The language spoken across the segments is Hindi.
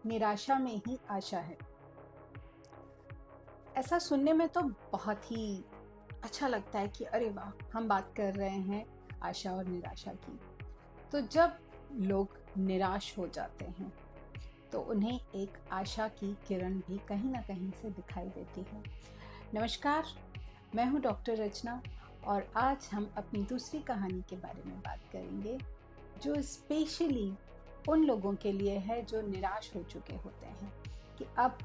निराशा में ही आशा है। ऐसा सुनने में तो बहुत ही अच्छा लगता है कि अरे वाह, हम बात कर रहे हैं आशा और निराशा की। तो जब लोग निराश हो जाते हैं तो उन्हें एक आशा की किरण भी कहीं ना कहीं से दिखाई देती है। नमस्कार, मैं हूं डॉक्टर रचना और आज हम अपनी दूसरी कहानी के बारे में बात करेंगे, जो स्पेशली उन लोगों के लिए है जो निराश हो चुके होते हैं कि अब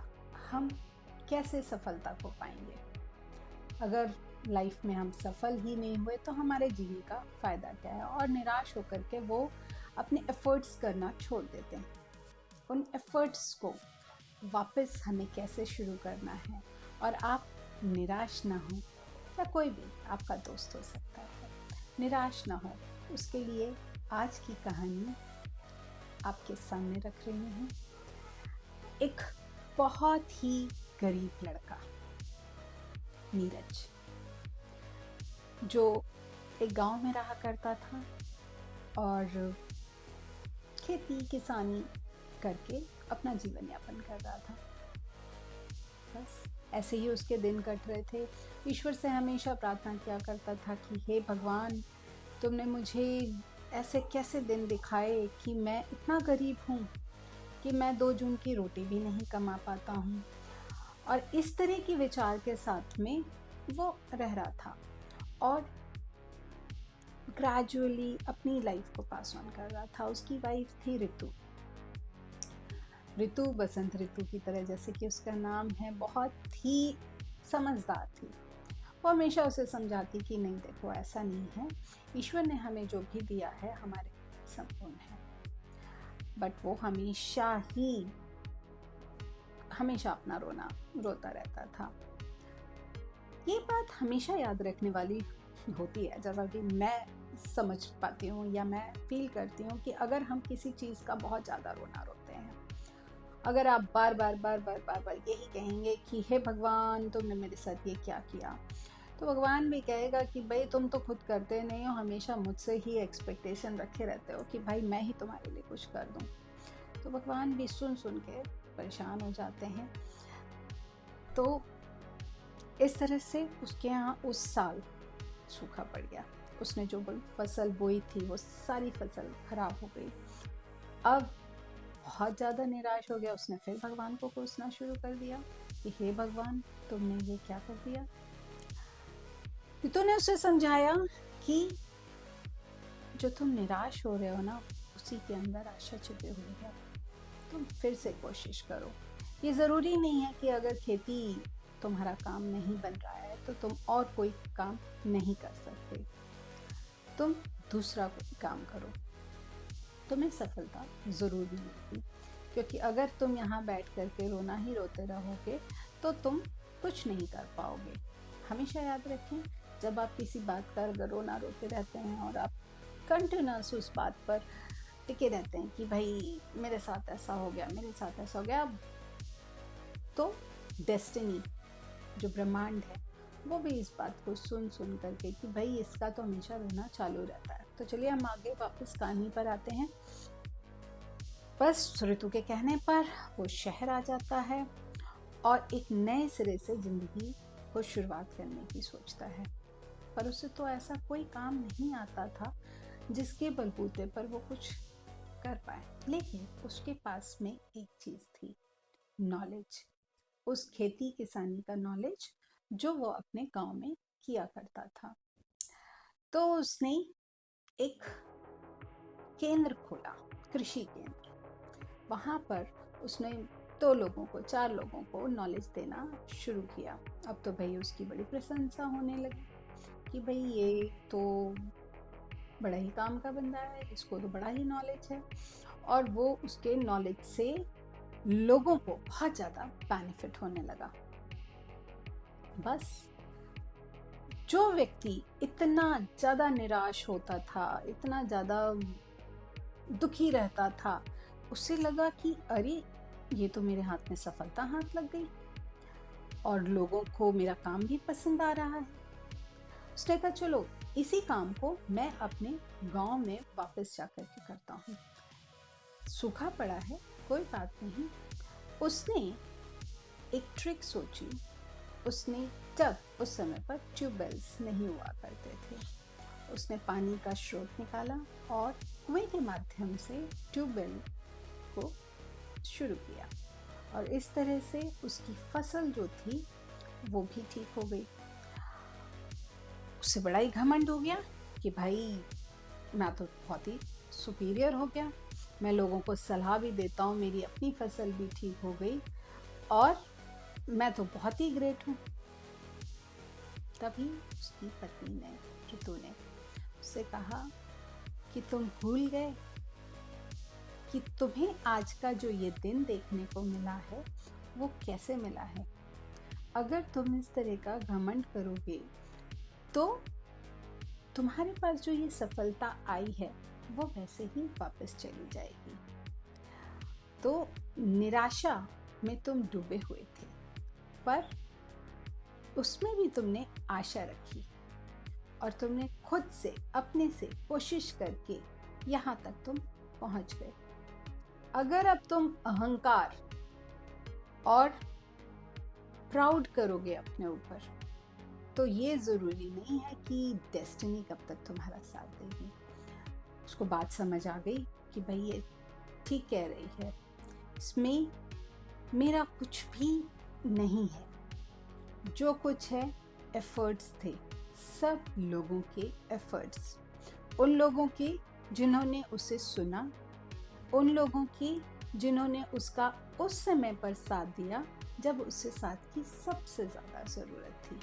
हम कैसे सफलता को पाएंगे। अगर लाइफ में हम सफल ही नहीं हुए तो हमारे जीने का फ़ायदा क्या है, और निराश होकर के वो अपने एफर्ट्स करना छोड़ देते हैं। उन एफर्ट्स को वापस हमें कैसे शुरू करना है, और आप निराश ना हो, या कोई भी आपका दोस्त हो सकता है निराश ना हो, उसके लिए आज की कहानी आपके सामने रख रही हूँ। एक बहुत ही गरीब लड़का नीरज, जो एक गांव में रहा करता था और खेती किसानी करके अपना जीवन यापन कर रहा था। बस ऐसे ही उसके दिन कट रहे थे। ईश्वर से हमेशा प्रार्थना किया करता था कि हे भगवान, तुमने मुझे ऐसे कैसे दिन दिखाए कि मैं इतना गरीब हूँ कि मैं 2 जून की रोटी भी नहीं कमा पाता हूँ। और इस तरह के विचार के साथ में वो रह रहा था और ग्रेजुअली अपनी लाइफ को पास ऑन कर रहा था। उसकी वाइफ थी ऋतु। ऋतु बसंत ऋतु की तरह, जैसे कि उसका नाम है, बहुत ही समझदार थी। वो हमेशा उसे समझाती कि नहीं देखो, ऐसा नहीं है, ईश्वर ने हमें जो भी दिया है हमारे संपूर्ण है। बट वो हमेशा अपना रोता रहता था। ये बात हमेशा याद रखने वाली होती है, जैसा कि मैं समझ पाती हूँ या मैं फील करती हूँ कि अगर हम किसी चीज़ का बहुत ज़्यादा रोना रोते हैं, अगर आप बार बार यही कहेंगे कि हे भगवान, तुमने मेरे साथ ये क्या किया, तो भगवान भी कहेगा कि भाई तुम तो खुद करते नहीं हो, हमेशा मुझसे ही एक्सपेक्टेशन रखे रहते हो कि भाई मैं ही तुम्हारे लिए कुछ कर दूँ। तो भगवान भी सुन सुन के परेशान हो जाते हैं। तो इस तरह से उसके यहाँ उस साल सूखा पड़ गया। उसने जो फसल बोई थी वो सारी फसल खराब हो गई। अब बहुत ज़्यादा निराश हो गया। उसने फिर भगवान को कोसना शुरू कर दिया कि हे भगवान, तुमने ये क्या कर दिया। रितु ने उसे समझाया कि जो तुम निराश हो रहे हो ना, उसी के अंदर आशा छिपी हुई है। तुम फिर से कोशिश करो। ये ज़रूरी नहीं है कि अगर खेती तुम्हारा काम नहीं बन रहा है तो तुम और कोई काम नहीं कर सकते। तुम दूसरा कोई काम करो, तुम्हें सफलता ज़रूर मिलेगी। क्योंकि अगर तुम यहाँ बैठ कर के रोना ही रोते रहोगे तो तुम कुछ नहीं कर पाओगे। हमेशा याद रखें, जब आप किसी बात का अगर रोना रोते रहते हैं और आप कंटिन्यूस उस बात पर टिके रहते हैं कि भाई मेरे साथ ऐसा हो गया, मेरे साथ ऐसा हो गया, तो डेस्टिनी, जो ब्रह्मांड है, वो भी इस बात को सुन सुन करके कि भाई इसका तो हमेशा रोना चालू रहता है। तो चलिए हम आगे वापस कहानी पर आते हैं। बस ऋतु के कहने पर वो शहर आ जाता है और एक नए सिरे से जिंदगी को शुरुआत करने की सोचता है। पर उसे तो ऐसा कोई काम नहीं आता था जिसके बलबूते पर वो कुछ कर पाए। लेकिन उसके पास में एक चीज थी, नॉलेज। उस खेती किसानी का नॉलेज जो वो अपने गांव में किया करता था। तो उसने एक केंद्र खोला, कृषि केंद्र। वहाँ पर उसने 2 लोगों को, 4 लोगों को नॉलेज देना शुरू किया। अब तो भाई उसकी बड़ी प्रशंसा होने लगी कि भाई ये तो बड़ा ही काम का बंदा है, इसको तो बड़ा ही नॉलेज है। और वो उसके नॉलेज से लोगों को बहुत ज़्यादा बेनिफिट होने लगा। बस जो व्यक्ति इतना ज़्यादा निराश होता था, इतना ज़्यादा दुखी रहता था, उसे लगा कि अरे, ये तो मेरे हाथ में सफलता हाथ लग गई और लोगों को मेरा काम भी पसंद आ रहा है। उसने कहा चलो इसी काम को मैं अपने गांव में वापस जाकर के करता हूँ। सूखा पड़ा है, कोई बात नहीं। उसने एक ट्रिक सोची। उसने जब उस समय पर ट्यूबवेल्स नहीं हुआ करते थे, उसने पानी का स्रोत निकाला और कुएं के माध्यम से ट्यूबवेल को शुरू किया, और इस तरह से उसकी फसल जो थी वो भी ठीक हो गई। उससे बड़ा ही घमंड हो गया कि भाई मैं तो बहुत ही सुपीरियर हो गया, मैं लोगों को सलाह भी देता हूँ, मेरी अपनी फसल भी ठीक हो गई और मैं तो बहुत ही ग्रेट हूँ। तभी उसकी पत्नी ने, ऋतु ने उससे कहा कि तुम भूल गए कि तुम्हें आज का जो ये दिन देखने को मिला है वो कैसे मिला है। अगर तुम इस तरह का घमंड करोगे तो तुम्हारे पास जो ये सफलता आई है वो वैसे ही वापस चली जाएगी। तो निराशा में तुम डूबे हुए थे, पर उसमें भी तुमने आशा रखी और तुमने खुद से, अपने से कोशिश करके यहाँ तक तुम पहुँच गए। अगर अब तुम अहंकार और प्राउड करोगे अपने ऊपर, तो ये ज़रूरी नहीं है कि डेस्टिनी कब तक तुम्हारा साथ देगी। उसको बात समझ आ गई कि भाई ये ठीक कह रही है, इसमें मेरा कुछ भी नहीं है। जो कुछ है एफर्ट्स थे, सब लोगों के एफर्ट्स, उन लोगों के जिन्होंने उसे सुना, उन लोगों की जिन्होंने उसका उस समय पर साथ दिया जब उसे साथ की सबसे ज़्यादा ज़रूरत थी।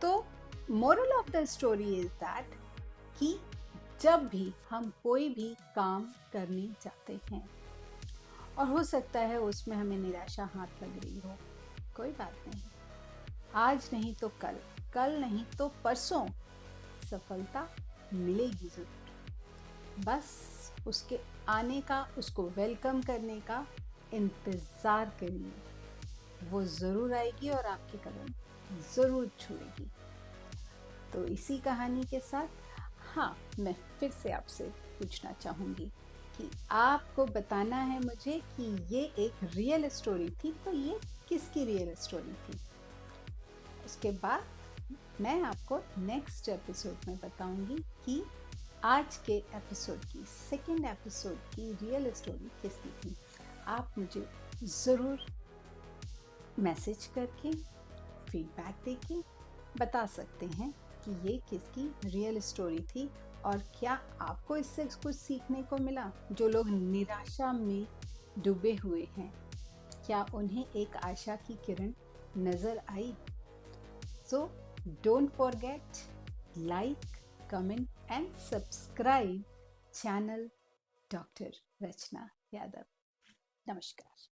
तो moral of the story is that कि जब भी हम कोई भी काम करने जाते हैं और हो सकता है उसमें हमें निराशा हाथ लग रही हो, कोई बात नहीं, आज नहीं तो कल, कल नहीं तो परसों सफलता मिलेगी ज़रूर। बस उसके आने का, उसको वेलकम करने का इंतज़ार करिए, वो ज़रूर आएगी और आपके कदम ज़रूर छुएगी। तो इसी कहानी के साथ हाँ, मैं फिर से आपसे पूछना चाहूँगी कि आपको बताना है मुझे कि ये एक रियल स्टोरी थी, तो ये किसकी रियल स्टोरी थी। उसके बाद मैं आपको नेक्स्ट एपिसोड में बताऊंगी कि आज के एपिसोड की, सेकंड एपिसोड की रियल स्टोरी किसकी थी। आप मुझे ज़रूर मैसेज करके, फीडबैक देके बता सकते हैं कि ये किसकी रियल स्टोरी थी और क्या आपको इससे कुछ सीखने को मिला। जो लोग निराशा में डूबे हुए हैं, क्या उन्हें एक आशा की किरण नज़र आई। So don't forget, like, comment and subscribe channel doctor Rachna Yadav. नमस्कार।